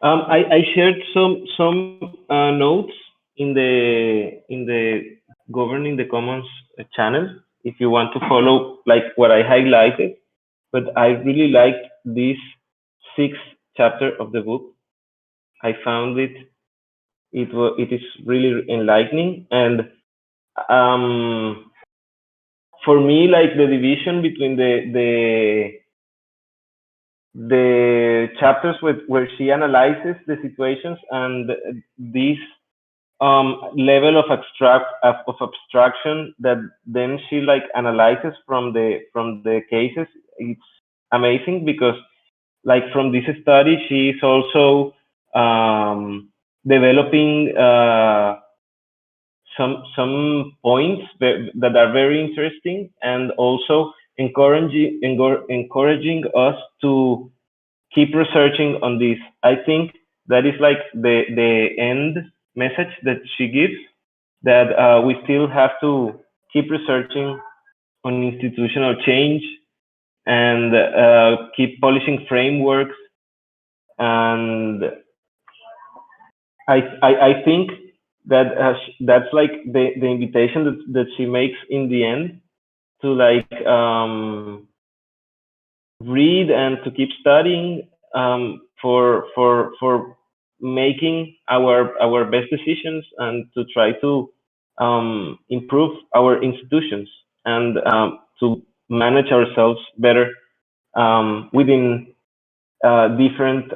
I shared some notes in the governing the commons channel if you want to follow like what I highlighted. But I really like this sixth chapter of the book. I found it is really enlightening, and um, for me, like the division between the chapters where she analyzes the situations and this level of abstraction that then she like analyzes from the cases. It's amazing because like from this study she is also developing some points that are very interesting, and also encouraging us to keep researching on this. I think that is like the end message that she gives, that we still have to keep researching on institutional change, and keep polishing frameworks. And I think that that's like the invitation that she makes in the end, to like read and to keep studying, for making our best decisions, and to try to improve our institutions, and to manage ourselves better within different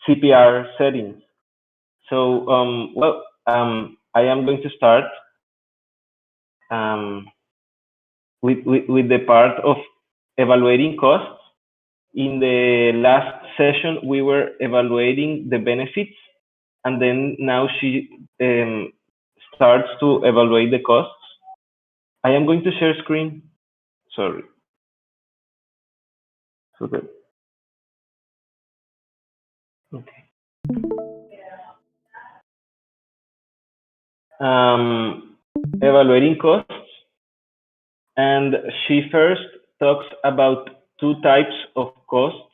CPR settings. So, I am going to start um, with the part of evaluating costs. In the last session, we were evaluating the benefits, and then now she starts to evaluate the costs. I am going to share screen. Sorry. So that, okay. Evaluating costs, and she first talks about two types of costs.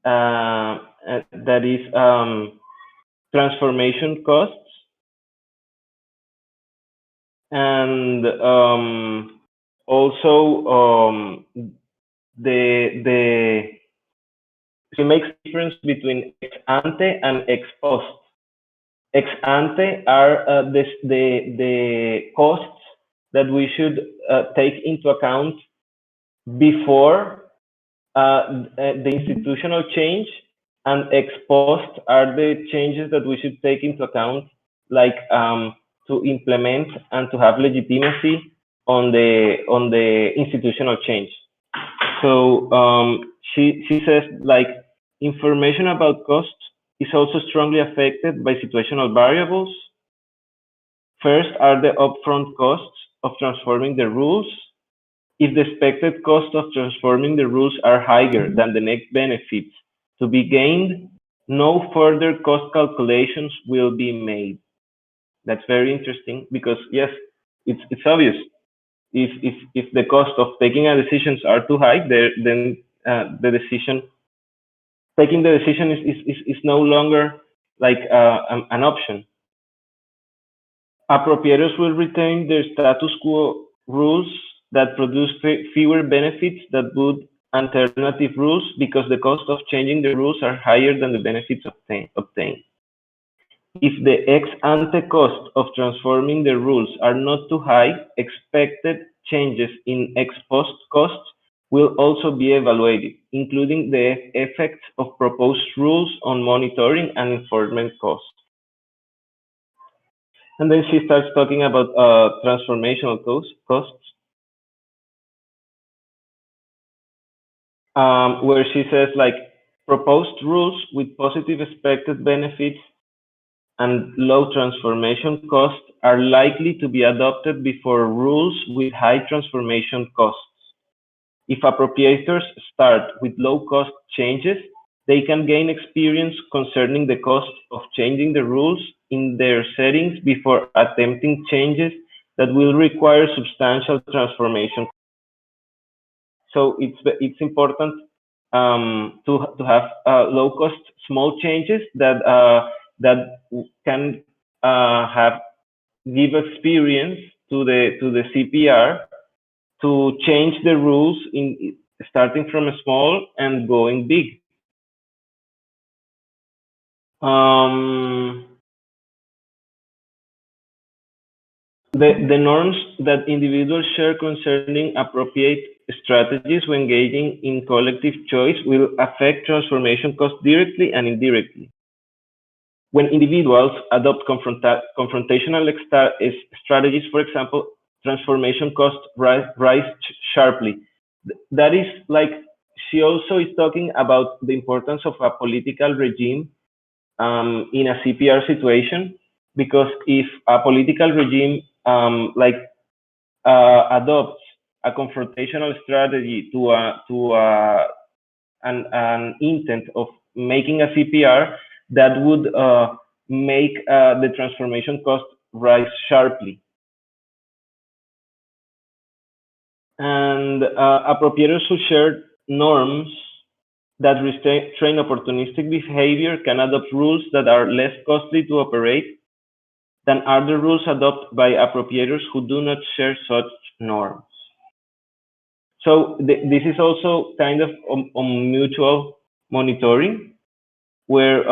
That is transformation costs, and also the she makes difference between ex ante and ex post. Ex ante are the costs that we should take into account before the institutional change, and ex post are the changes that we should take into account, like to implement and to have legitimacy on the institutional change. So she says like information about costs is also strongly affected by situational variables. First are the upfront costs of transforming the rules. If the expected cost of transforming the rules are higher than the net benefits to be gained, no further cost calculations will be made. That's very interesting because yes, it's obvious. If the cost of taking a decisions are too high, then the decision taking the decision is no longer like an option. Appropriators will retain their status quo rules that produce fewer benefits that would alternative rules, because the cost of changing the rules are higher than the benefits obtained. If the ex ante cost of transforming the rules are not too high, expected changes in ex post costs will also be evaluated, including the effects of proposed rules on monitoring and enforcement costs. And then she starts talking about transformational costs, where she says like proposed rules with positive expected benefits and low transformation costs are likely to be adopted before rules with high transformation costs. If appropriators start with low-cost changes, they can gain experience concerning the cost of changing the rules in their settings before attempting changes that will require substantial transformation. So it's important to have low cost small changes that can have give experience to the CPR to change the rules in starting from a small and going big. Um, the norms that individuals share concerning appropriate strategies when engaging in collective choice will affect transformation costs directly and indirectly. When individuals adopt confrontational strategies, for example, transformation costs rise sharply. That is like she also is talking about the importance of a political regime in a CPR situation, because if a political regime adopts a confrontational strategy to an intent of making a CPR, that would make the transformation cost rise sharply. And appropriators who share norms that restrain opportunistic behavior can adopt rules that are less costly to operate than other rules adopted by appropriators who do not share such norms. So this is also kind of on mutual monitoring, where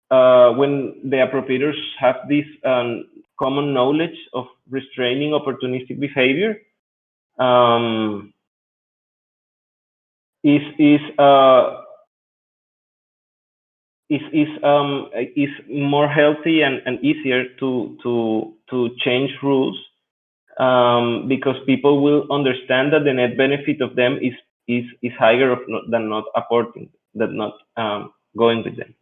when the appropriators have this common knowledge of restraining opportunistic behavior, um, is is uh, is more healthy and easier to change rules, because people will understand that the net benefit of them is higher than not apporting, than not going with them.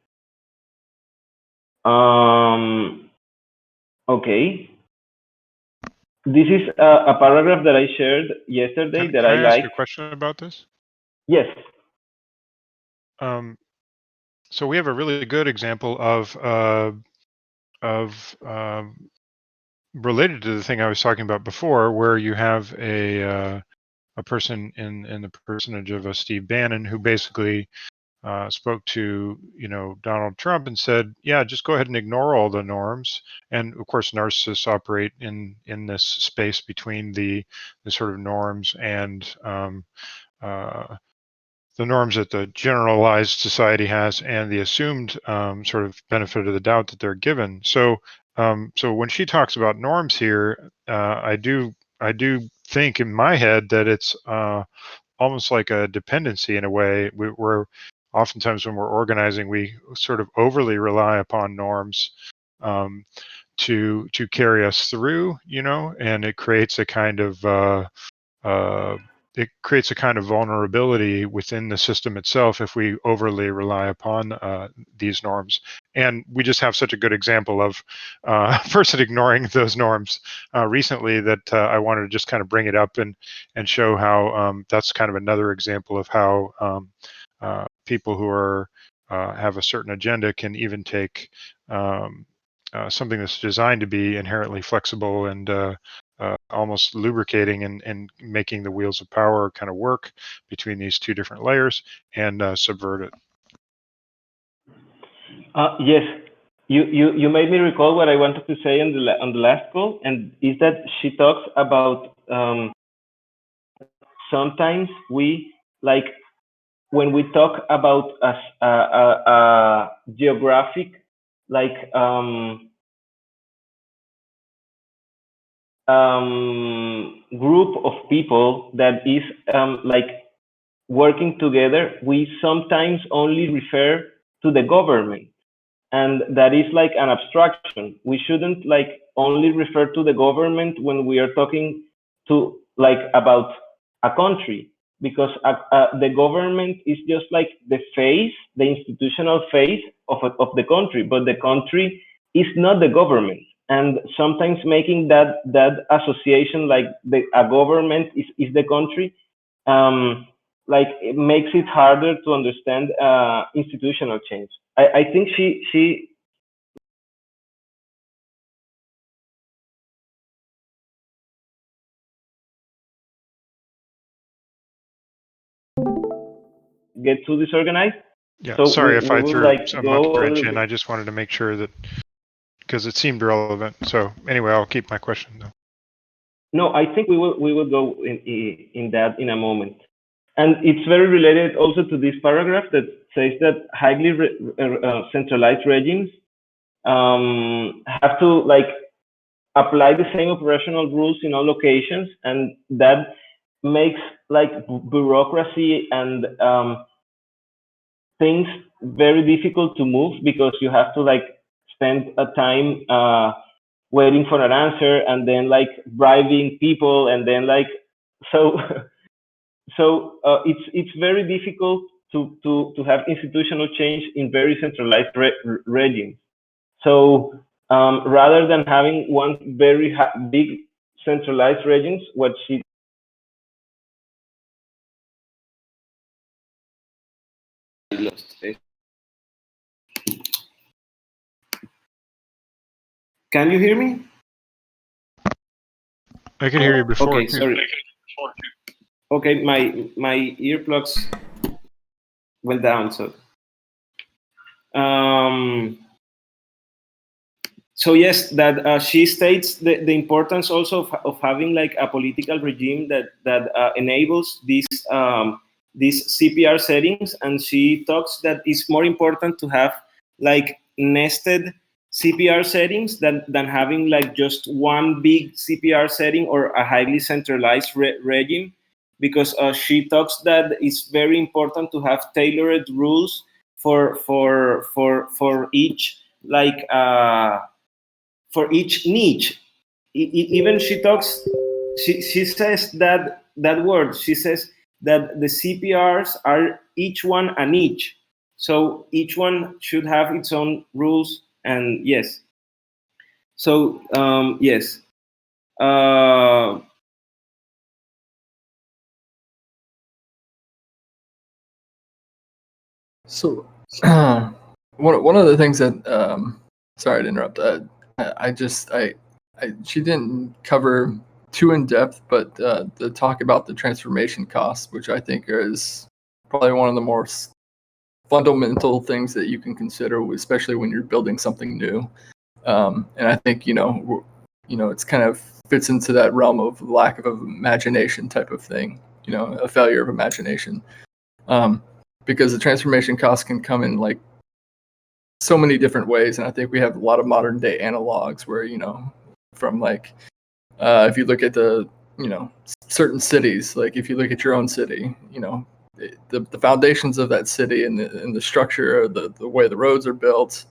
Okay, this is a paragraph that I shared yesterday that Can I I ask like. a question about this? Yes. So we have a really good example of related to the thing I was talking about before, where you have a person in the personage of Steve Bannon who basically spoke to Donald Trump and said, "Yeah, just go ahead and ignore all the norms." And of course, narcissists operate in this space between the sort of norms and the norms that the generalized society has and the assumed sort of benefit of the doubt that they're given. So when she talks about norms here, I do think in my head that it's almost like a dependency in a way. We're oftentimes when we're organizing, we sort of overly rely upon norms to carry us through, and it creates a kind of uh, vulnerability within the system itself if we overly rely upon these norms. And we just have such a good example of a person ignoring those norms recently that I wanted to just kind of bring it up and show how that's kind of another example of how people who are have a certain agenda can even take something that's designed to be inherently flexible and almost lubricating and making the wheels of power kind of work between these two different layers and subvert it. Yes, you made me recall what I wanted to say on the last call, and is that she talks about sometimes we like when we talk about a geographic like group of people that is like working together, we sometimes only refer to the government, and that is like an abstraction. We shouldn't like only refer to the government when we are talking to like about a country, because the government is just like the face, the institutional face of the country, but the country is not the government. And sometimes making that association, like a government is the country, um, like it makes it harder to understand institutional change. I think she get too disorganized. Yeah, So sorry if we I will threw like a go monkey a wrench little in. bit. I just wanted to make sure that, because it seemed relevant. So anyway, I'll keep my question though. No, I think we will go in that in a moment. And it's very related also to this paragraph that says that highly centralized regimes have to like apply the same operational rules in all locations, and that makes like bureaucracy and things very difficult to move because you have to like spend a time waiting for an answer and then like bribing people and then like so it's very difficult to have institutional change in very centralized regimes. So rather than having one very big centralized regimes, what she lost. Can you hear me? I could hear you before. Okay, sorry. Okay, my earplugs went down. Um, so yes, that she states the importance also of having like a political regime that enables these CPR settings, and she talks that it's more important to have like nested CPR settings than having like just one big CPR setting or a highly centralized regime, because she talks that it's very important to have tailored rules for each like for each niche. Even she talks, she says that word. She says that the CPRs are each one a niche, so each one should have its own rules. And yes, so yes. Uh, So, one of the things that sorry to interrupt. She didn't cover too in depth, but the talk about the transformation costs, which I think is probably one of the more fundamental things that you can consider, especially when you're building something new. And I think it's kind of fits into that realm of lack of imagination type of thing. A failure of imagination. Because the transformation costs can come in like so many different ways, and I think we have a lot of modern day analogs where from like if you look at the certain cities, like if you look at your own city, the foundations of that city and the structure, the way the roads are built,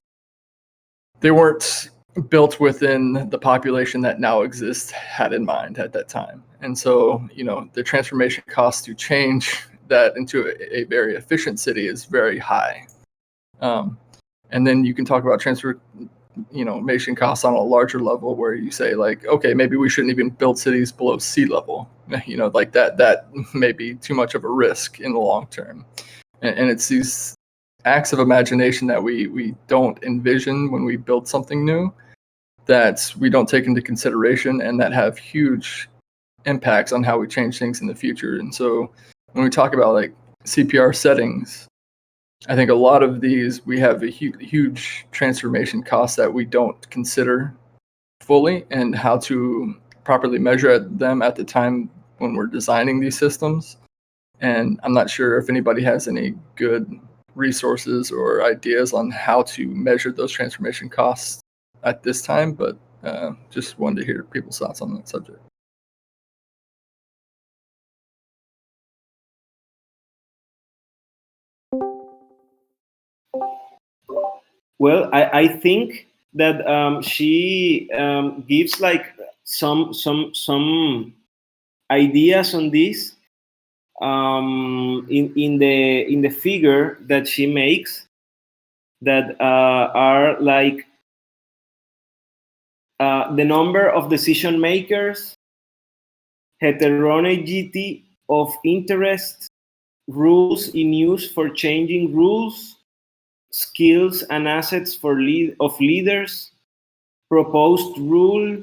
they weren't built within the population that now exists had in mind at that time. And so the transformation cost to change that into a very efficient city is very high. And then you can talk about transformation costs on a larger level where you say like, okay, maybe we shouldn't even build cities below sea level. Like that may be too much of a risk in the long term. And it's these acts of imagination that we don't envision when we build something new, that we don't take into consideration, and that have huge impacts on how we change things in the future. And so when we talk about like CPR settings, I think a lot of these, we have a huge transformation costs that we don't consider fully, and how to properly measure them at the time when we're designing these systems. And I'm not sure if anybody has any good resources or ideas on how to measure those transformation costs at this time, but just wanted to hear people's thoughts on that subject. well, I think that she gives like some ideas on this in the figure that she makes, that are like the number of decision makers, heterogeneity of interest, rules in use for changing rules, skills and assets of leaders, proposed rule,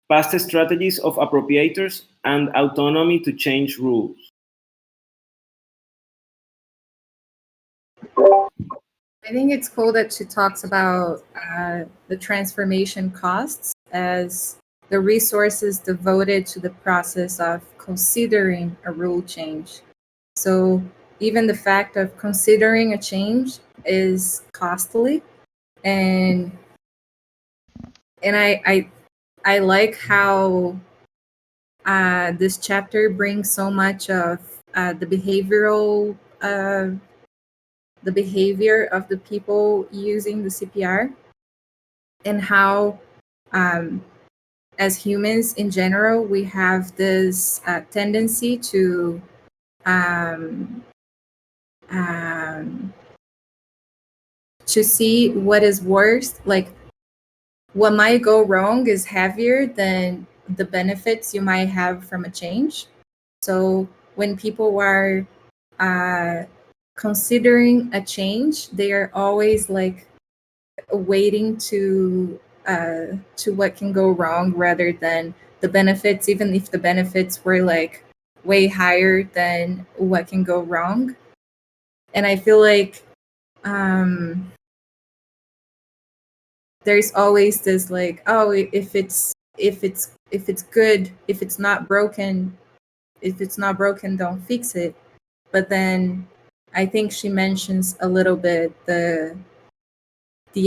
past strategies of appropriators, and autonomy to change rules. I think it's cool that she talks about the transformation costs as the resources devoted to the process of considering a rule change. So even the fact of considering a change is costly, and I like how this chapter brings so much of the behavioral the behavior of the people using the CPR, and how as humans in general we have this tendency to see what is worse, like what might go wrong is heavier than the benefits you might have from a change. So when people are considering a change, they are always like waiting to what can go wrong rather than the benefits, even if the benefits were like way higher than what can go wrong. And I feel like there's always this like, oh, if it's good, if it's not broken, don't fix it. But then I think she mentions a little bit the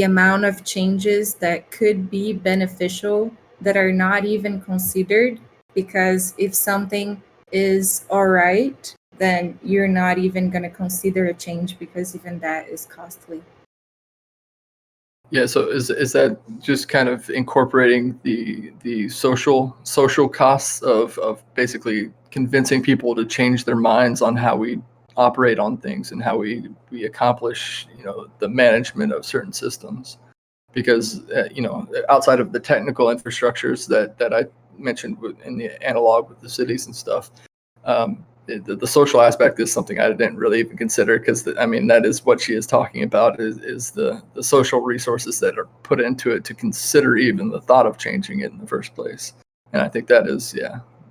amount of changes that could be beneficial that are not even considered, because if something is all right, then you're not even going to consider a change because even that is costly. Yeah, so is that just kind of incorporating the social costs of basically convincing people to change their minds on how we operate on things and how we accomplish, the management of certain systems? Because outside of the technical infrastructures that I mentioned in the analog with the cities and stuff, the social aspect is something I didn't really even consider, because that is what she is talking about, is the social resources that are put into it to consider even the thought of changing it in the first place. And I think that is,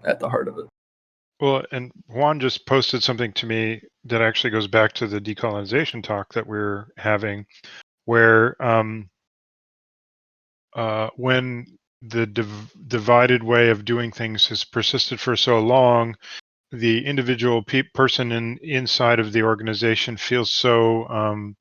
at the heart of it. Well, and Juan just posted something to me that actually goes back to the decolonization talk that we're having, where when the divided way of doing things has persisted for so long, the individual person inside of the organization feels so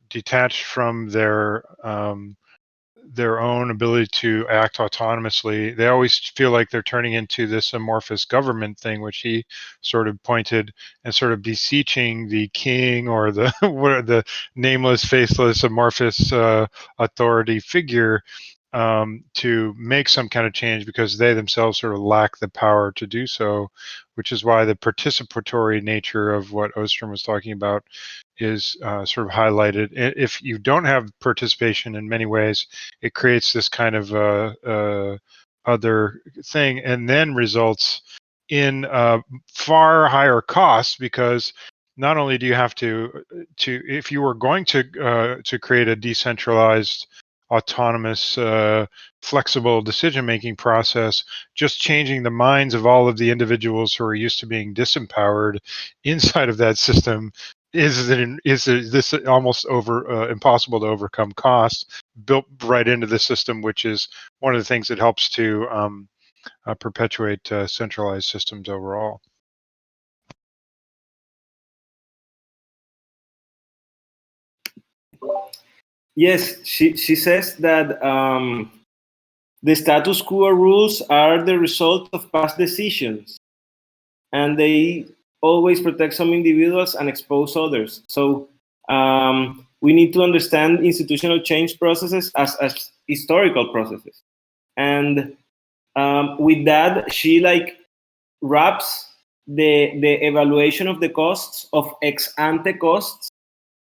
detached from their own ability to act autonomously. They always feel like they're turning into this amorphous government thing, which he sort of pointed, and sort of beseeching the king or the nameless, faceless, amorphous authority figure to make some kind of change, because they themselves sort of lack the power to do so, which is why the participatory nature of what Ostrom was talking about is sort of highlighted. If you don't have participation, in many ways, it creates this kind of other thing, and then results in far higher costs, because not only do you have to if you were going to create a decentralized, autonomous, flexible decision-making process, just changing the minds of all of the individuals who are used to being disempowered inside of that system is this almost impossible to overcome cost built right into the system, which is one of the things that helps to perpetuate centralized systems overall. Yes, she says that the status quo rules are the result of past decisions, and they always protect some individuals and expose others. So we need to understand institutional change processes as historical processes. And with that, she wraps the evaluation of the costs of ex ante costs,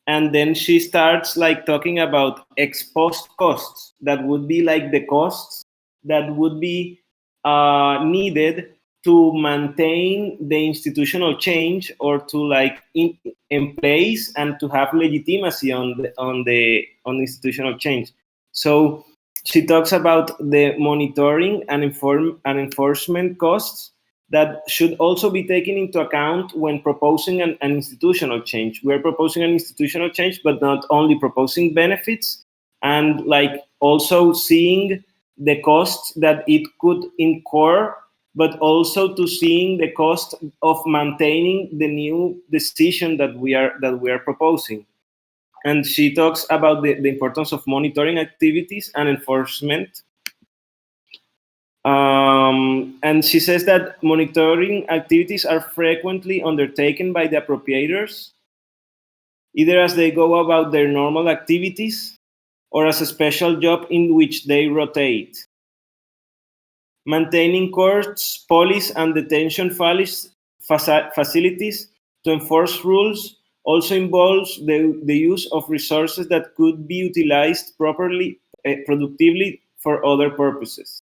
and then she starts talking about ex post costs, that would be the costs that would be needed to maintain the institutional change, or to in place and to have legitimacy on the institutional change. So she talks about the monitoring and enforcement costs that should also be taken into account when proposing an institutional change. We're proposing an institutional change, but not only proposing benefits, and like also seeing the costs that it could incur, but also to seeing the cost of maintaining the new decision that we are proposing. And she talks about the importance of monitoring activities and enforcement. And she says that monitoring activities are frequently undertaken by the appropriators, either as they go about their normal activities or as a special job in which they rotate. Maintaining courts, police, and detention facilities to enforce rules also involves the use of resources that could be utilized properly, productively for other purposes.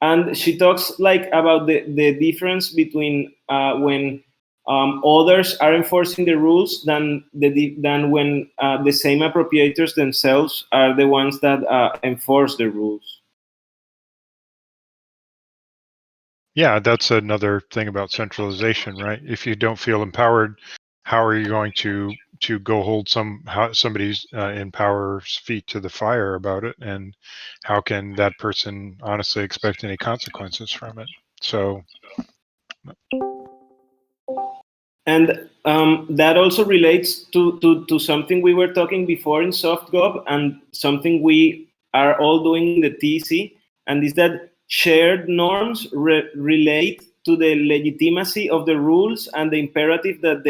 And she talks like about the difference between when others are enforcing the rules than when the same appropriators themselves are the ones that enforce the rules. Yeah, that's another thing about centralization, right? If you don't feel empowered, how are you going to go hold somebody's in power's feet to the fire about it, and how can that person honestly expect any consequences from it? So, and that also relates to something we were talking before in SoftGov, and something we are all doing in the TC, and is that shared norms relate to the legitimacy of the rules, and the imperative that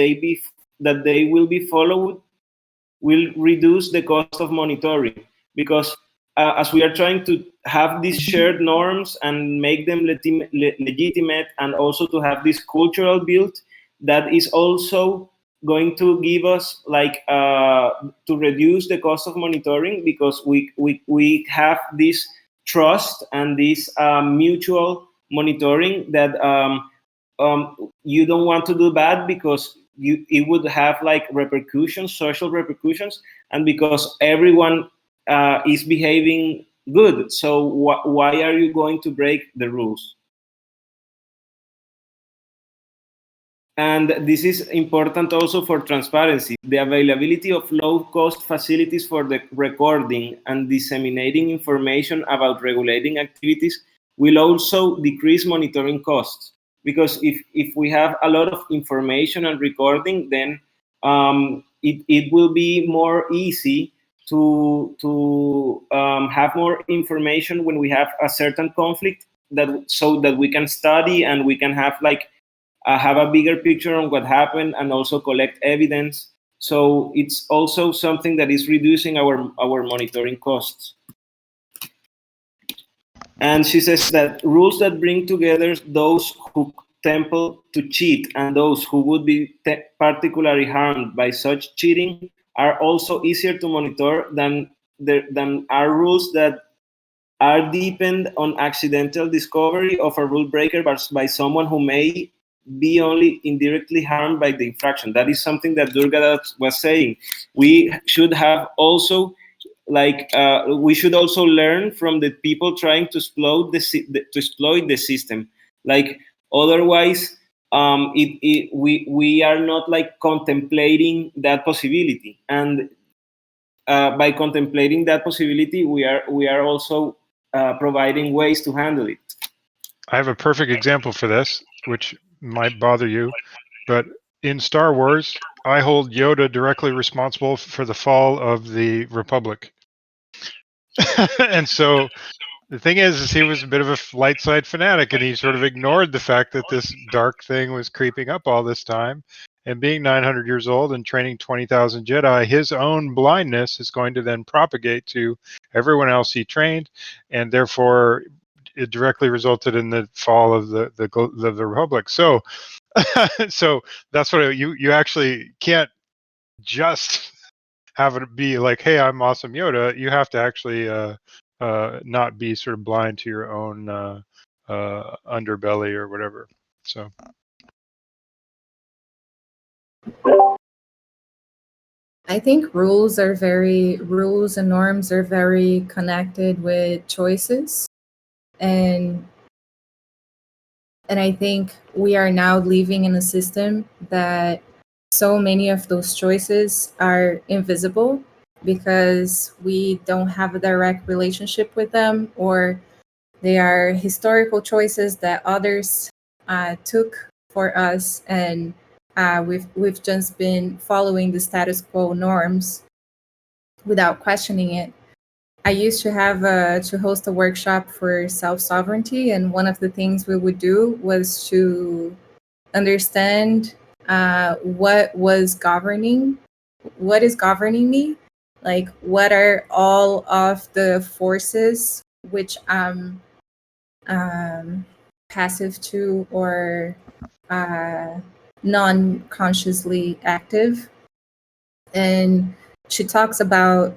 they will be followed will reduce the cost of monitoring, because as we are trying to have these shared norms and make them legitimate, and also to have this cultural build, that is also going to give us like to reduce the cost of monitoring, because we have this trust and this mutual monitoring that you don't want to do bad, because it would have like repercussions, social repercussions, and because everyone is behaving good. So why are you going to break the rules? And this is important also for transparency. The availability of low-cost facilities for the recording and disseminating information about regulating activities will also decrease monitoring costs. Because if we have a lot of information and recording, then it will be more easy to have more information when we have a certain conflict, so that we can study and we can have like have a bigger picture on what happened, and also collect evidence. So it's also something that is reducing our monitoring costs. And she says that rules that bring together those who tempt to cheat and those who would be particularly harmed by such cheating are also easier to monitor than are rules that are depend on accidental discovery of a rule breaker by someone who may be only indirectly harmed by the infraction. That is something that Durga was saying. We should have also we should also learn from the people trying to exploit the system. Like otherwise, we are not like contemplating that possibility, and by contemplating that possibility, we are also providing ways to handle it. I have a perfect example for this, which might bother you, but in Star Wars, I hold Yoda directly responsible for the fall of the Republic. And so the thing is he was a bit of a light side fanatic, and he sort of ignored the fact that this dark thing was creeping up all this time. And being 900 years old and training 20,000 Jedi, his own blindness is going to then propagate to everyone else he trained, and therefore it directly resulted in the fall of the Republic. So, so that's what you actually can't just have it be like, hey, I'm awesome Yoda. You have to actually not be sort of blind to your own underbelly or whatever. So. I think rules and norms are very connected with choices, and And I think we are now living in a system that so many of those choices are invisible because we don't have a direct relationship with them, or they are historical choices that others took for us, and we've just been following the status quo norms without questioning it. I used to have to host a workshop for self-sovereignty, and one of the things we would do was to understand what is governing me, like what are all of the forces which I'm passive to, or non-consciously active. And she talks about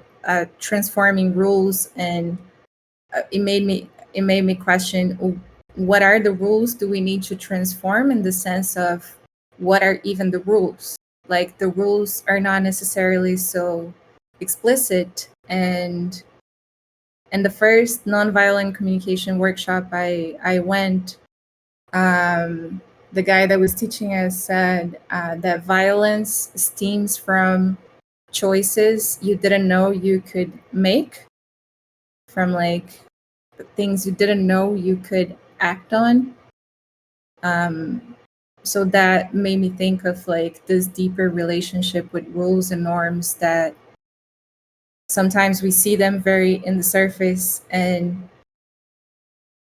transforming rules, and it made me question, what are the rules do we need to transform, in the sense of what are even the rules? Like, the rules are not necessarily so explicit. And the first nonviolent communication workshop I went, the guy that was teaching us said that violence stems from choices you didn't know you could make, from like things you didn't know you could act on. So that made me think of like this deeper relationship with rules and norms, that sometimes we see them very in the surface, and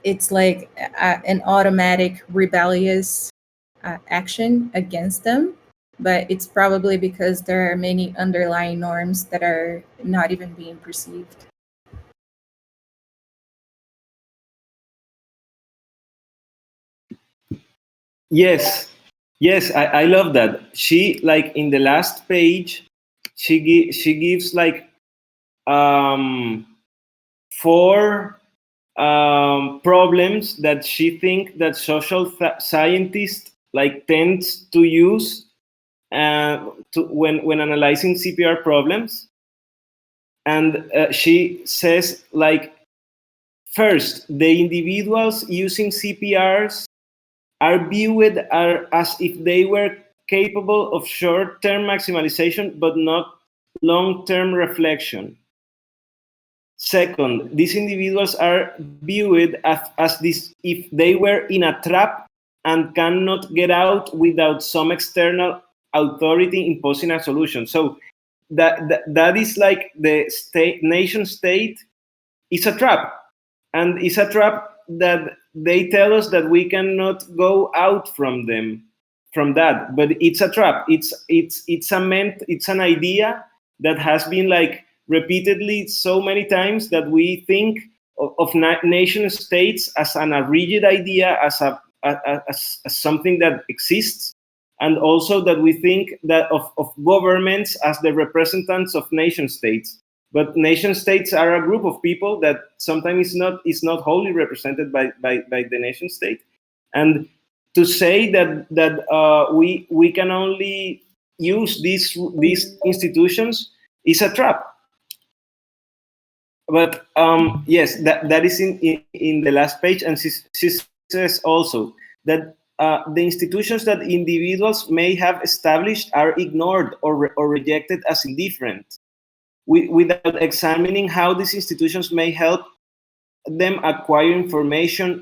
it's like an automatic rebellious action against them. But it's probably because there are many underlying norms that are not even being perceived. Yes, yes, I love that. She, like, in the last page, she gives like four problems that she think that social scientists like tend to use when analyzing CPR problems. And she says, like, first, the individuals using CPRs are viewed as if they were capable of short-term maximalization but not long-term reflection. Second, these individuals are viewed as if they were in a trap and cannot get out without some external authority imposing a solution. So that is like the nation state is a trap, and it's a trap that they tell us that we cannot go out from that, but it's a trap. It's an idea that has been like repeatedly so many times that we think of nation states as a rigid idea, as something that exists, and also that we think that of governments as the representants of nation states. But nation states are a group of people that sometimes is not wholly represented by the nation state. And to say that we can only use these institutions is a trap. But yes, that is in the last page, and she says also that the institutions that individuals may have established are ignored or rejected as indifferent, without examining how these institutions may help them acquire information,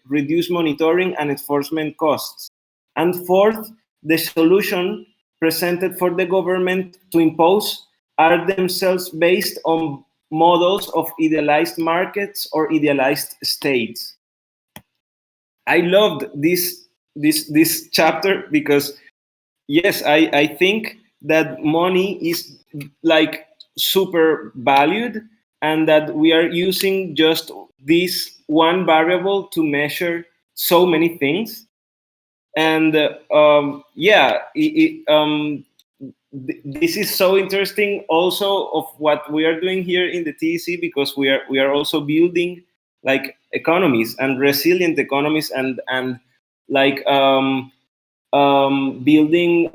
reduce monitoring and enforcement costs. And fourth, the solution presented for the government to impose are themselves based on models of idealized markets or idealized states. I loved this chapter because, yes, I think that money is like super valued, and that we are using just this one variable to measure so many things. And this is so interesting also of what we are doing here in the TEC, because we are also building like economies and resilient economies, and like building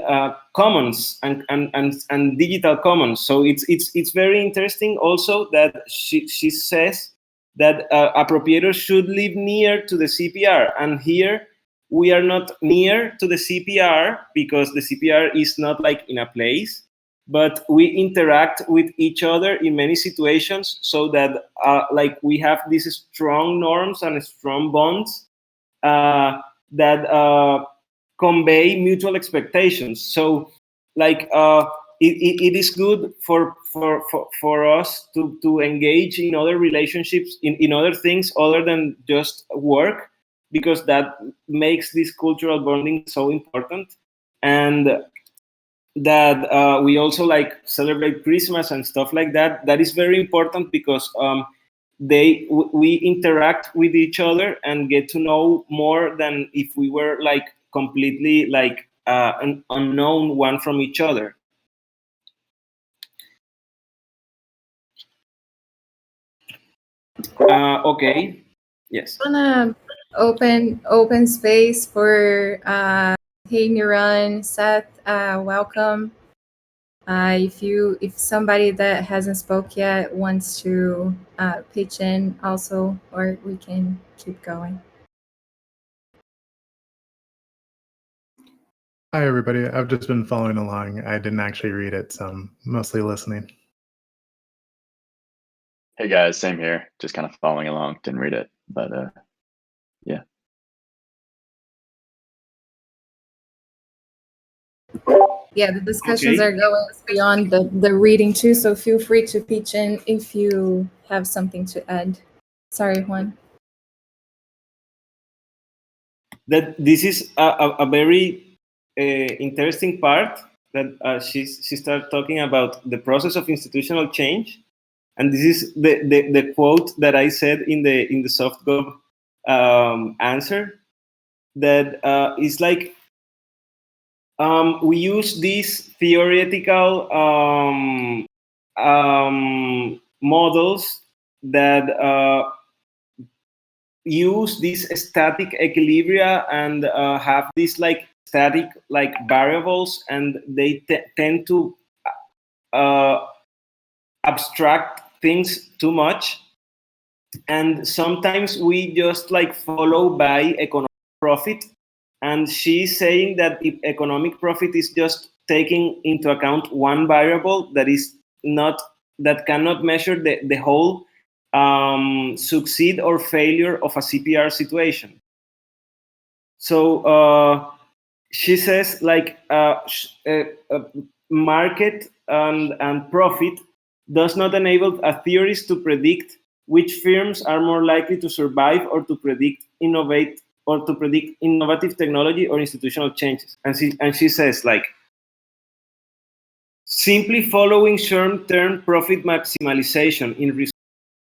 commons and digital commons. So it's very interesting also that she says that appropriators should live near to the CPR. And here we are not near to the CPR because the CPR is not like in a place, but we interact with each other in many situations, so that like we have these strong norms and strong bonds that convey mutual expectations. So like it is good for us to engage in other relationships, in other things other than just work, because that makes this cultural bonding so important. And that we also like celebrate Christmas and stuff like that. That is very important because we interact with each other and get to know more than if we were like completely like an unknown one from each other. Okay. Yes. Wanna open space for hey Niran, Seth, welcome. If somebody that hasn't spoke yet wants to pitch in also, or we can keep going. Hi, everybody. I've just been following along. I didn't actually read it, so I'm mostly listening. Hey guys, same here. Just kind of following along. Didn't read it, but yeah. Yeah, the discussions Okay. are going beyond the reading too, so feel free to pitch in if you have something to add. Sorry, Juan. That this is a very interesting part that she started talking about the process of institutional change, and this is the quote that I said in the SoftGov answer, that is like we use these theoretical models that use these static equilibria and have these like static like variables, and they tend to abstract things too much, and sometimes we just like follow by economic profit. And she's saying that if economic profit is just taking into account one variable that is not, that cannot measure the whole succeed or failure of a CPR situation. So she says like market and profit does not enable a theorist to predict which firms are more likely to survive, or to predict innovative technology or institutional changes. And she says like, simply following short-term profit maximization in response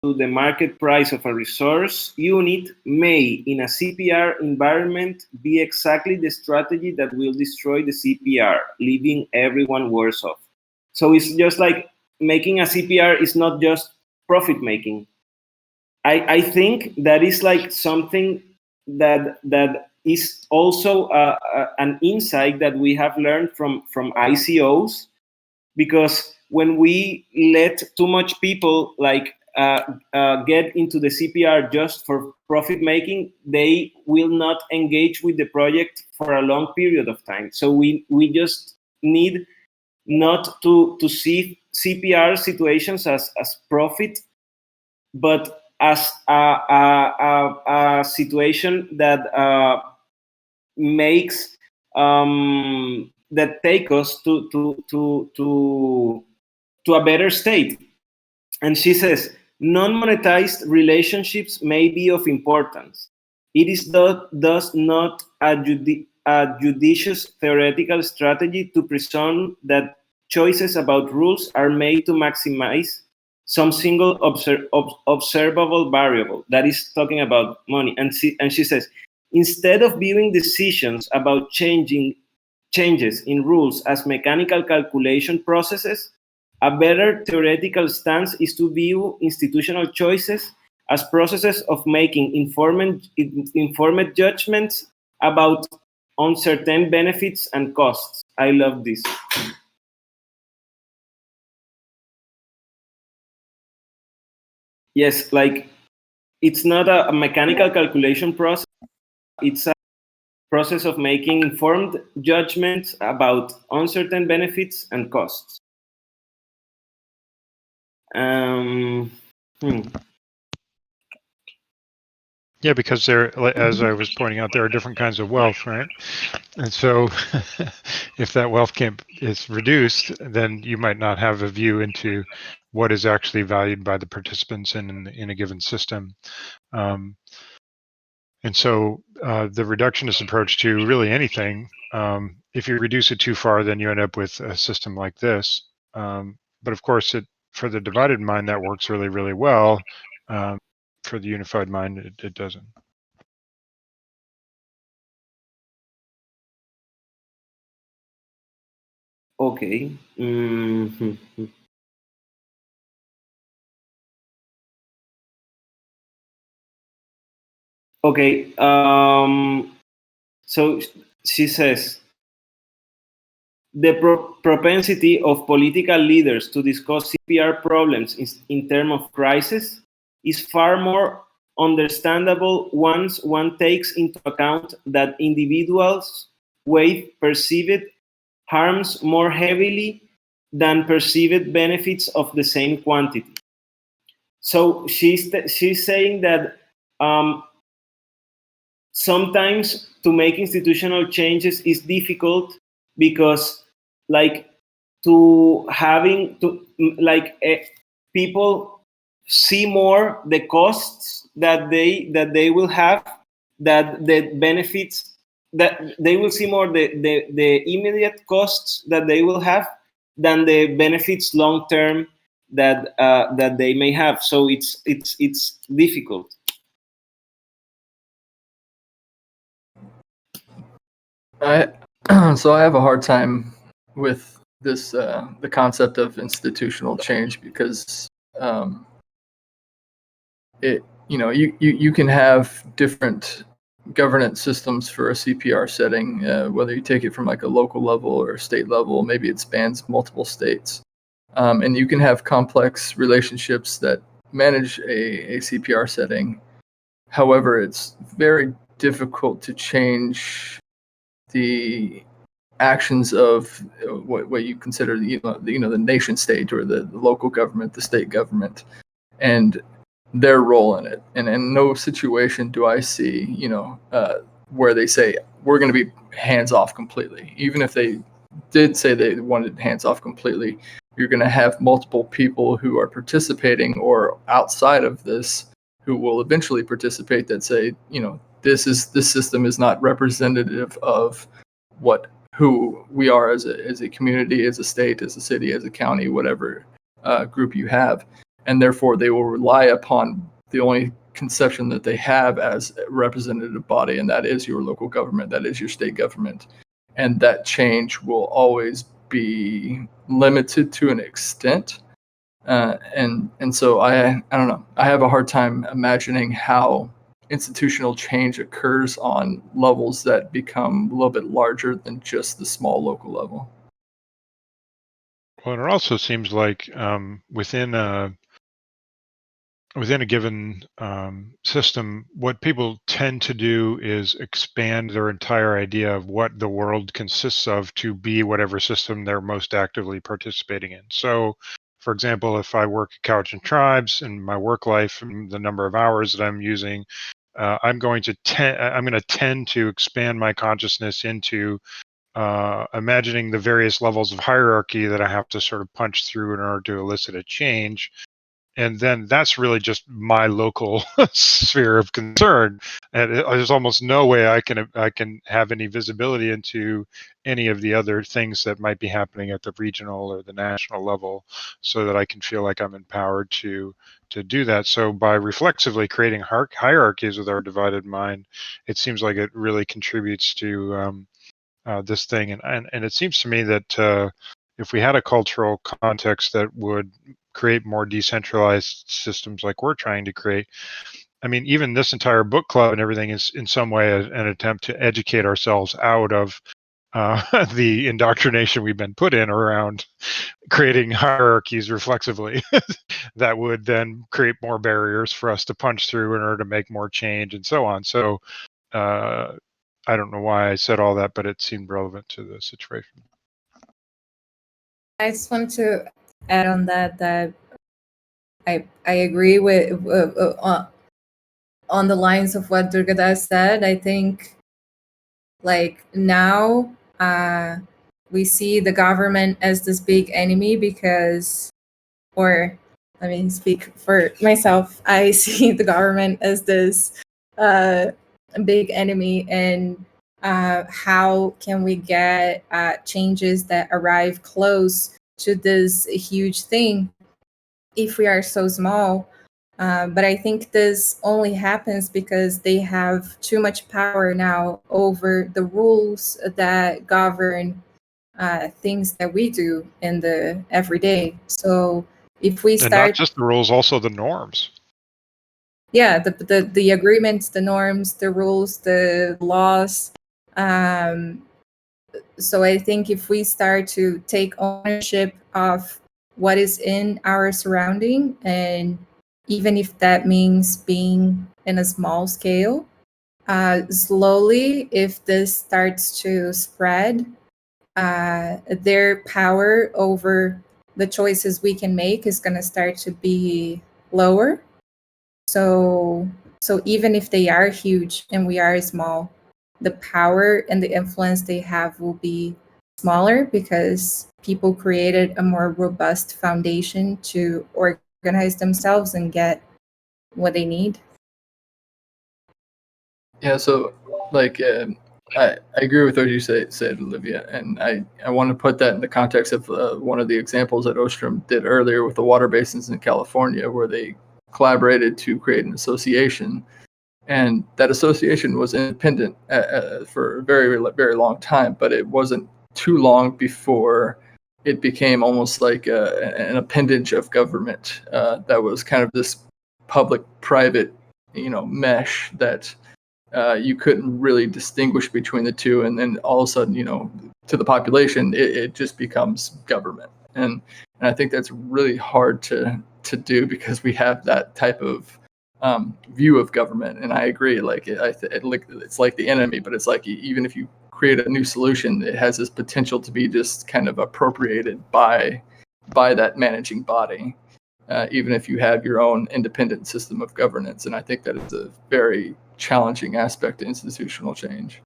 to the market price of a resource unit may, in a CPR environment, be exactly the strategy that will destroy the CPR, leaving everyone worse off. So it's just like making a CPR is not just profit making. I think that is like something that is also an insight that we have learned from ICOs, because when we let too much people like get into the CPR just for profit making, they will not engage with the project for a long period of time. So we just need not to see CPR situations as profit, but as a situation that makes that take us to a better state. And she says, non-monetized relationships may be of importance. It is thus not a judicious theoretical strategy to presume that choices about rules are made to maximize some single observable variable. That is talking about money. And she says, instead of viewing decisions about changes in rules as mechanical calculation processes, a better theoretical stance is to view institutional choices as processes of making informed judgments about uncertain benefits and costs. I love this. Yes, like it's not a mechanical calculation process. It's process of making informed judgments about uncertain benefits and costs. Yeah, because there, as I was pointing out, there are different kinds of wealth, right? And so if that wealth is reduced, then you might not have a view into what is actually valued by the participants in a given system. And so the reductionist approach to really anything, if you reduce it too far, then you end up with a system like this. But of course, for the divided mind, that works really, really well. For the unified mind, it doesn't. Okay. Okay. So she says, the propensity of political leaders to discuss CPR problems in terms of crisis is far more understandable once one takes into account that individuals weigh perceived harms more heavily than perceived benefits of the same quantity. So she's saying that sometimes to make institutional changes is difficult because people see more the costs that they will have, that the benefits, that they will see more the immediate costs that they will have than the benefits long term that they may have. So it's difficult. So I have a hard time with this the concept of institutional change because you can have different governance systems for a CPR setting, whether you take it from like a local level or a state level, maybe it spans multiple states, and you can have complex relationships that manage a CPR setting. However, it's very difficult to change the actions of what you consider the nation state or the local government, the state government, and their role in it. And in no situation do I see where they say we're going to be hands off completely. Even if they did say they wanted hands off completely, you're going to have multiple people who are participating or outside of this who will eventually participate that say, this system is not representative of who we are as a community, as a state, as a city, as a county, whatever group you have, and therefore they will rely upon the only conception that they have as a representative body, and that is your local government, that is your state government, and that change will always be limited to an extent. And so I don't know. I have a hard time imagining how institutional change occurs on levels that become a little bit larger than just the small local level. Well, and it also seems like within a given system, what people tend to do is expand their entire idea of what the world consists of to be whatever system they're most actively participating in. So, for example, if I work at Couch and Tribes and my work life and the number of hours that I'm using, I'm going to tend to expand my consciousness into imagining the various levels of hierarchy that I have to sort of punch through in order to elicit a change. And then that's really just my local sphere of concern, and there's almost no way I can have any visibility into any of the other things that might be happening at the regional or the national level, so that I can feel like I'm empowered to do that. So by reflexively creating hierarchies with our divided mind, it seems like it really contributes to this thing. And it seems to me that if we had a cultural context that would create more decentralized systems like we're trying to create, I mean, even this entire book club and everything is in some way an attempt to educate ourselves out of the indoctrination we've been put in around creating hierarchies reflexively that would then create more barriers for us to punch through in order to make more change and so on. So I don't know why I said all that, but it seemed relevant to the situation. I just wanted to add on that I agree with on the lines of what Durgadas said. I think like now we see the government as this big enemy because, or let me speak for myself, I see the government as this big enemy, and how can we get changes that arrive close to this huge thing if we are so small? But I think this only happens because they have too much power now over the rules that govern things that we do in the everyday. So if we And not start, just the rules, also the norms. yeah, the agreements, the norms, the rules, the laws. So I think if we start to take ownership of what is in our surrounding, and even if that means being in a small scale, slowly, if this starts to spread, their power over the choices we can make is going to start to be lower. So even if they are huge and we are small, the power and the influence they have will be smaller because people created a more robust foundation to organize themselves and get what they need. Yeah, so like I agree with what you said, Olivia, and I want to put that in the context of one of the examples that Ostrom did earlier with the water basins in California, where they collaborated to create an association, and that association was independent for a very, very long time, but it wasn't too long before it became almost like an appendage of government that was kind of this public-private, mesh that you couldn't really distinguish between the two, and then all of a sudden, to the population, it just becomes government, and I think that's really hard to do because we have that type of view of government. And I agree, like it's like the enemy, but it's like even if you create a new solution, it has this potential to be just kind of appropriated by that managing body. Even if you have your own independent system of governance. And I think that is a very challenging aspect to institutional change.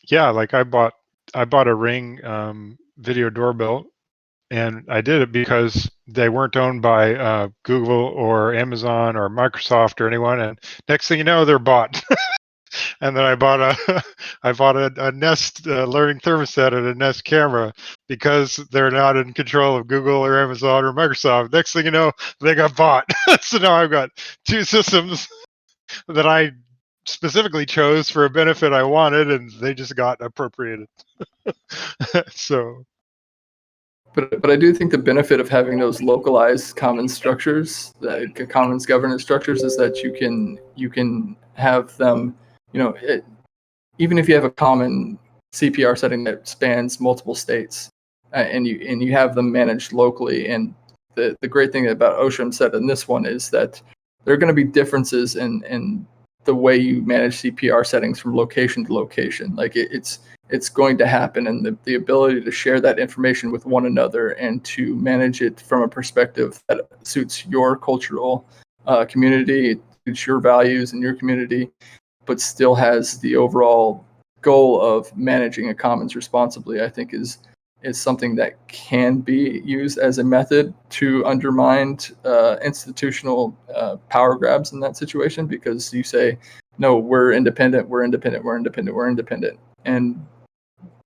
Yeah, like I bought a Ring video doorbell, and I did it because they weren't owned by Google or Amazon or Microsoft or anyone. And next thing you know, they're bought. And then I bought a Nest learning thermostat and a Nest camera because they're not in control of Google or Amazon or Microsoft. Next thing you know, they got bought. So now I've got two systems that I specifically chose for a benefit I wanted, and they just got appropriated. So, but I do think the benefit of having those localized commons structures, commons governance structures, is that you can have them, even if you have a common CPR setting that spans multiple states, and you have them managed locally. And the great thing about Ostrom said in this one is that there are going to be differences in the way you manage CPR settings from location to location. Like it's going to happen, and the ability to share that information with one another and to manage it from a perspective that suits your cultural community, suits your values and your community, but still has the overall goal of managing a commons responsibly, I think is something that can be used as a method to undermine institutional power grabs in that situation, because you say, no, we're independent, and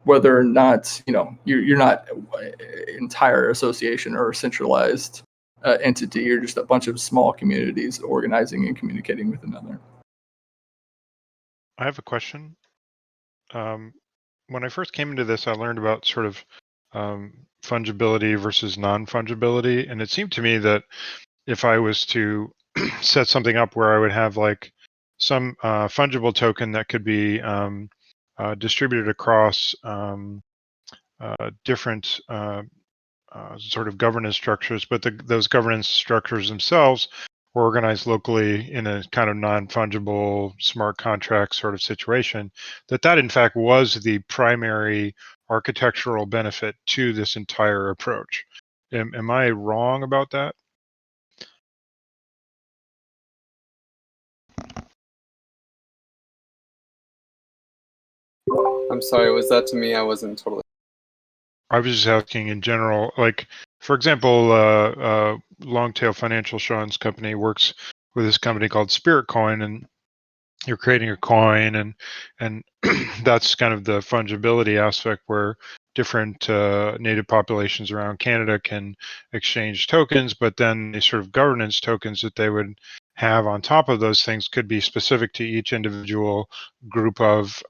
whether or not you're not an entire association or a centralized entity, you're just a bunch of small communities organizing and communicating with another. I have a question. When I first came into this, I learned about sort of fungibility versus non-fungibility, and it seemed to me that if I was to set something up where I would have like some fungible token that could be distributed across different sort of governance structures, but those governance structures themselves or organized locally in a kind of non-fungible smart contract sort of situation, that in fact was the primary architectural benefit to this entire approach. Am I wrong about that? I'm sorry, was that to me? I wasn't totally. I was just asking in general, like, for example, Longtail Financial, Sean's company, works with this company called Spirit Coin, and you're creating a coin, and that's kind of the fungibility aspect where different native populations around Canada can exchange tokens, but then the sort of governance tokens that they would have on top of those things could be specific to each individual group of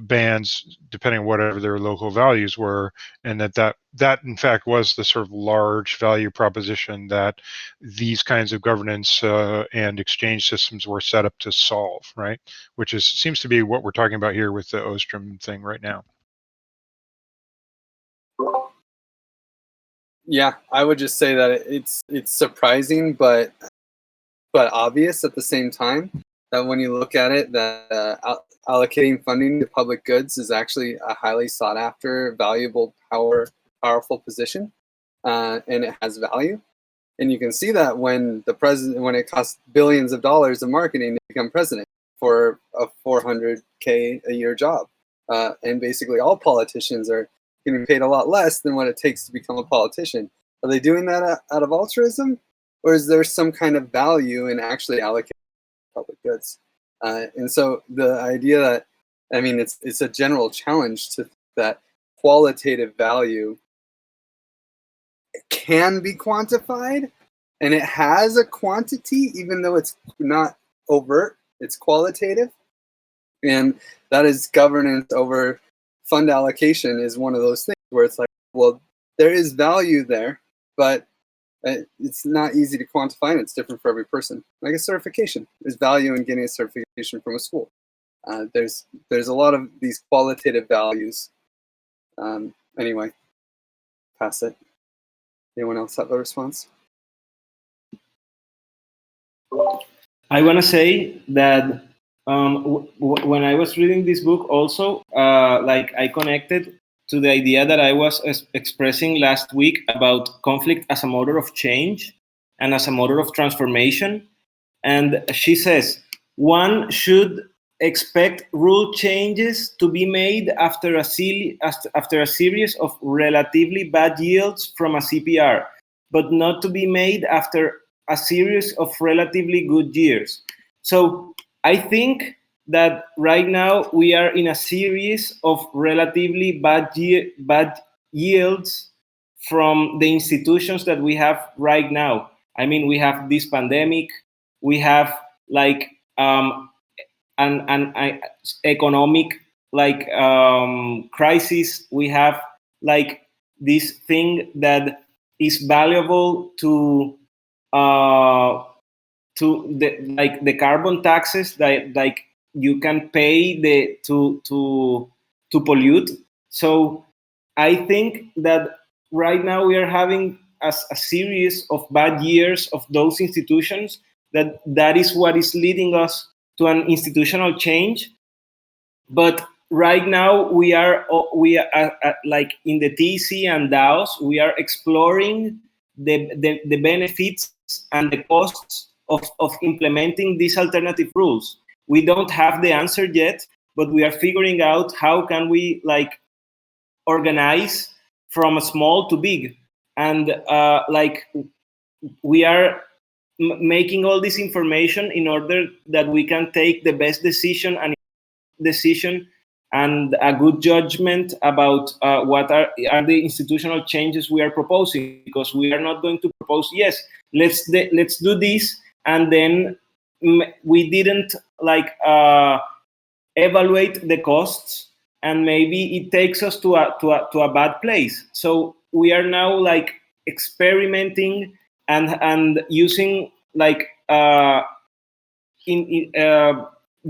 bands, depending on whatever their local values were, and that in fact was the sort of large value proposition that these kinds of governance and exchange systems were set up to solve, right? Which seems to be what we're talking about here with the Ostrom thing right now. Yeah, I would just say that it's surprising, but obvious at the same time that when you look at it, that allocating funding to public goods is actually a highly sought after, valuable, powerful position, and it has value. And you can see that when it costs billions of dollars of marketing to become president for a $400K a year job, and basically all politicians are getting paid a lot less than what it takes to become a politician. Are they doing that out of altruism, or is there some kind of value in actually allocating public goods? And so the idea that, I mean, it's a general challenge to that qualitative value can be quantified, and it has a quantity, even though it's not overt, it's qualitative. And that is governance over fund allocation is one of those things where it's like, well, there is value there, but it's not easy to quantify, and it's different for every person. Like a certification, there's value in getting a certification from a school. There's a lot of these qualitative values. Anyway, pass it. Anyone else have a response? I want to say that when I was reading this book, also, like I connected to the idea that I was expressing last week about conflict as a motor of change and as a motor of transformation. And she says, one should expect rule changes to be made after a series of relatively bad yields from a CPR, but not to be made after a series of relatively good years. So I think that right now we are in a series of relatively bad yields from the institutions that we have right now. I mean, we have this pandemic, we have like an economic like crisis, we have like this thing that is valuable to the carbon taxes that like you can pay to pollute. So I think that right now we are having a series of bad years of those institutions that is what is leading us to an institutional change. But right now we are like in the TC and DAOs, we are exploring the benefits and the costs of implementing these alternative rules. We don't have the answer yet, but we are figuring out how can we like organize from small to big, and like we are making all this information in order that we can take the best decision and a good judgment about what are the institutional changes we are proposing, because we are not going to propose, yes, let's do this, and then we didn't like evaluate the costs, and maybe it takes us to a bad place. So we are now like experimenting and using like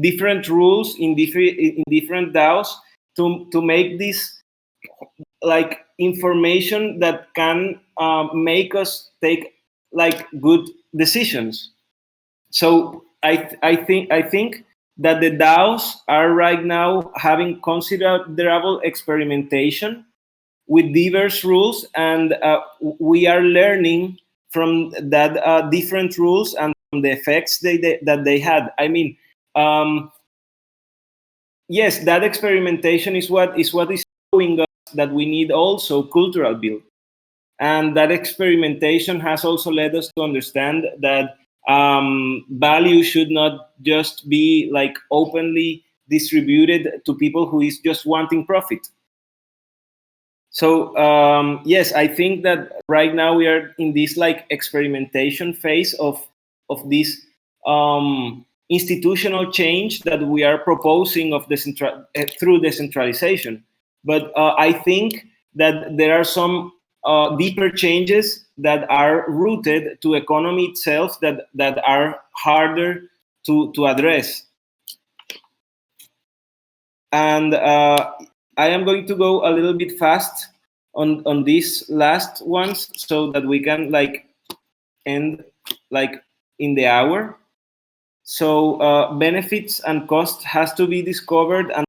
different rules in different DAOs to make this like information that can make us take like good decisions. So I think that the DAOs are right now having considerable experimentation with diverse rules, and we are learning from that different rules and from the effects that they had. I mean, yes, that experimentation is what is showing us that we need also cultural build, and that experimentation has also led us to understand that value should not just be like openly distributed to people who is just wanting profit. So yes, I think that right now we are in this like experimentation phase of this institutional change that we are proposing of through decentralization. But I think that there are some deeper changes that are rooted to economy itself that are harder to address. And I am going to go a little bit fast on these last ones so that we can like end like in the hour. So benefits and cost has to be discovered and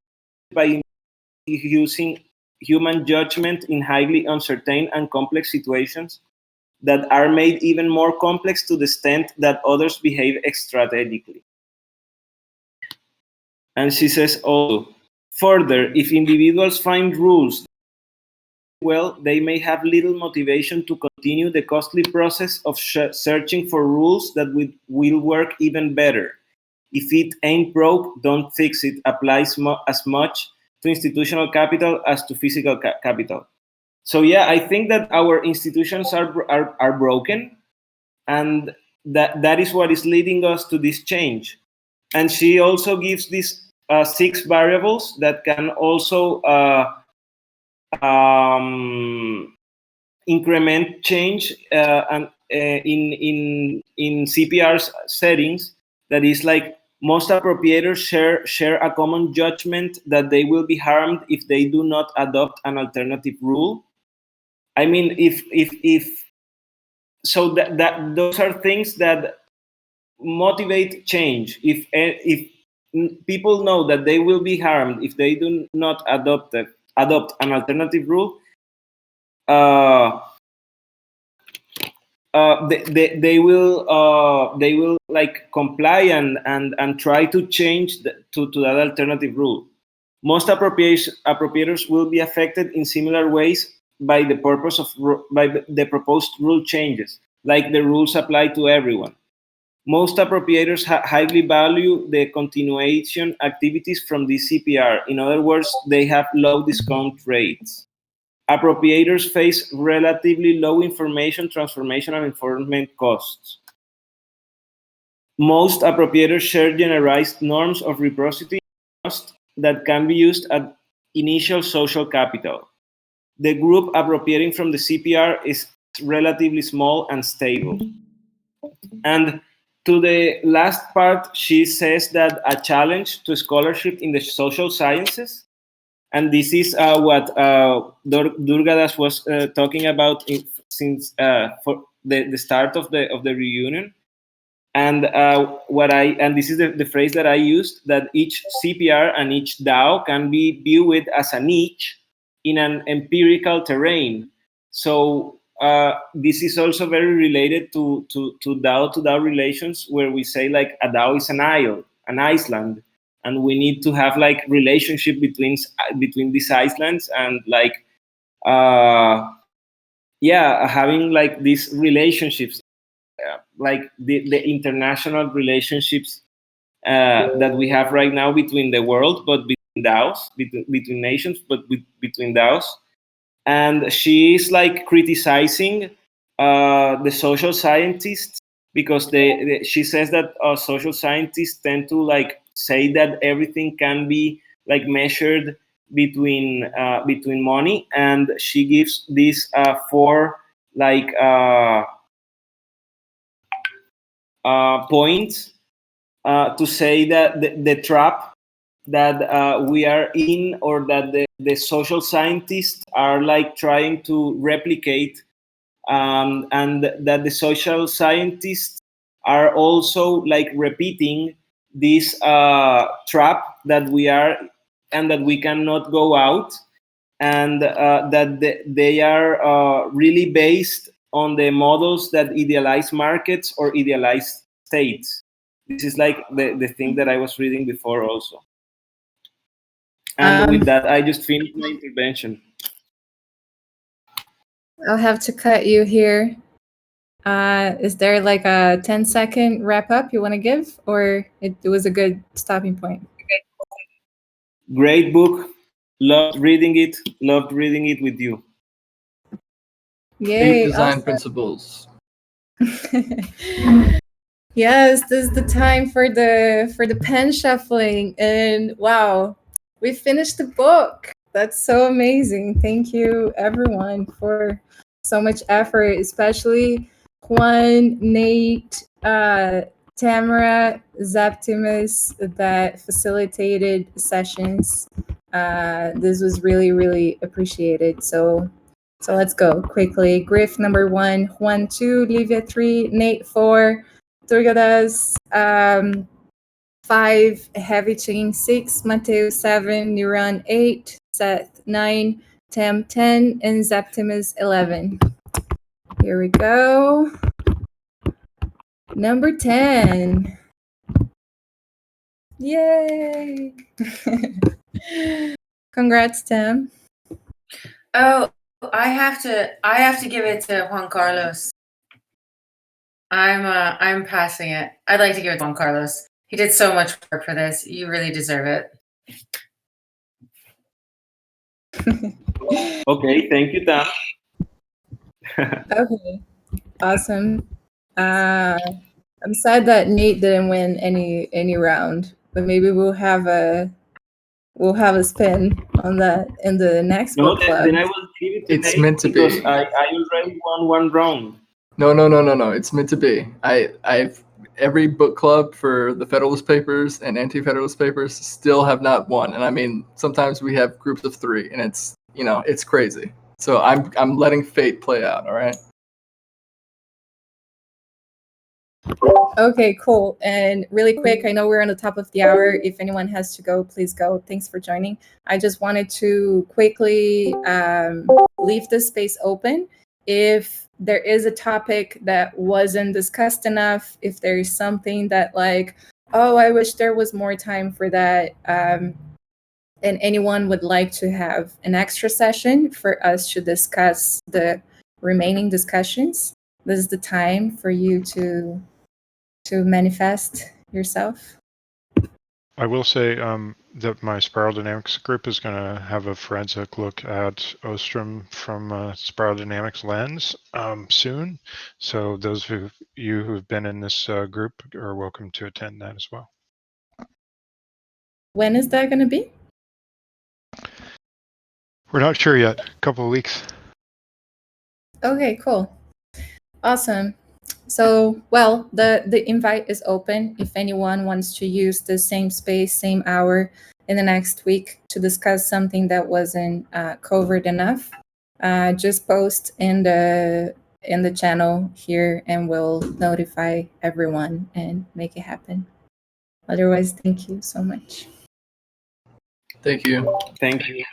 by using human judgment in highly uncertain and complex situations that are made even more complex to the extent that others behave strategically. And she says also, further, if individuals find rules well, they may have little motivation to continue the costly process of searching for rules that will work even better. If it ain't broke, don't fix it applies as much to institutional capital as to physical capital. So yeah, I think that our institutions are broken, and that is what is leading us to this change. And she also gives these 6 variables that can also increment change and in CPR's settings. That is like most appropriators share a common judgment that they will be harmed if they do not adopt an alternative rule. I mean, if so that those are things that motivate change. If people know that they will be harmed if they do not adopt an alternative rule, they will like comply and try to change to that alternative rule. Most appropriators will be affected in similar ways by the proposed rule changes, like the rules apply to everyone. Most appropriators highly value the continuation activities from the CPR. In other words, they have low discount rates. Appropriators face relatively low information transformation and enforcement costs. Most appropriators share generalized norms of reciprocity trust that can be used at initial social capital. The group appropriating from the CPR is relatively small and stable. And to the last part, she says that a challenge to scholarship in the social sciences, and this is what Durgadas was talking about since for the start of the reunion. And this is the phrase that I used, that each CPR and each DAO can be viewed as a niche in an empirical terrain. So this is also very related to DAO to DAO relations, where we say like a DAO is an island, and we need to have like relationship between these islands, and like having like these relationships, like the international relationships that we have right now between the world, but between DAOs, between nations, but between DAOs. And she is like criticizing the social scientists, because she says that social scientists tend to like say that everything can be like measured between money, and she gives these 4 like points to say that the trap that we are in, or that the social scientists are like trying to replicate and that the social scientists are also like repeating this trap that we are and that we cannot go out, and that they are really based on the models that idealize markets or idealize states. This is like the thing that I was reading before also. And with that, I just finished my intervention. I'll have to cut you here. Is there like a 10-second wrap up you want to give, or it was a good stopping point? Great book. Loved reading it. Loved reading it with you. Yay! Design awesome. principles. Yes, this is the time for the pen shuffling, and wow, we finished the book. That's so amazing. Thank you everyone for so much effort, especially Juan, Nate, Tamara, Zaptimus, that facilitated sessions. This was really, really appreciated. So let's go quickly. Griff number 1, Juan 2, Livia 3, Nate 4, Turgadas 5, Heavy Chain 6, Mateo 7, Nuran 8, Seth 9, Tam 10, and Zaptimus 11. Here we go. Number 10. Yay! Congrats, Tam. Oh, I have to give it to Juan Carlos. I'm passing it. I'd like to give it to Juan Carlos. He did so much work for this. You really deserve it. Okay, thank you, Tam. Okay, awesome. I'm sad that Nate didn't win any round, but maybe we'll have a spin on that in the next book club. Then I will give it to It's Nate meant to because be. I already won one round. No. It's meant to be. I've every book club for the Federalist Papers and Anti-Federalist Papers still have not won, and I mean sometimes we have groups of 3, and it's it's crazy. So I'm letting fate play out. All right. Okay, cool. And really quick, I know we're on the top of the hour. If anyone has to go, please go. Thanks for joining. I just wanted to quickly leave the space open. If there is a topic that wasn't discussed enough, if there is something that like, oh, I wish there was more time for that, and anyone would like to have an extra session for us to discuss the remaining discussions, this is the time for you to manifest yourself. I will say that my spiral dynamics group is going to have a forensic look at Ostrom from a spiral dynamics lens soon. So those of you who've been in this group are welcome to attend that as well. When is that going to be? We're not sure yet. A couple of weeks. Okay, cool. Awesome. So, well, the invite is open if anyone wants to use the same space, same hour in the next week to discuss something that wasn't covered enough. Just post in the channel here and we'll notify everyone and make it happen. Otherwise, thank you so much. Thank you. Thank you.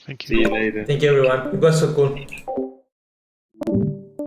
Thank you. See you later. Thank you, everyone. It was so cool.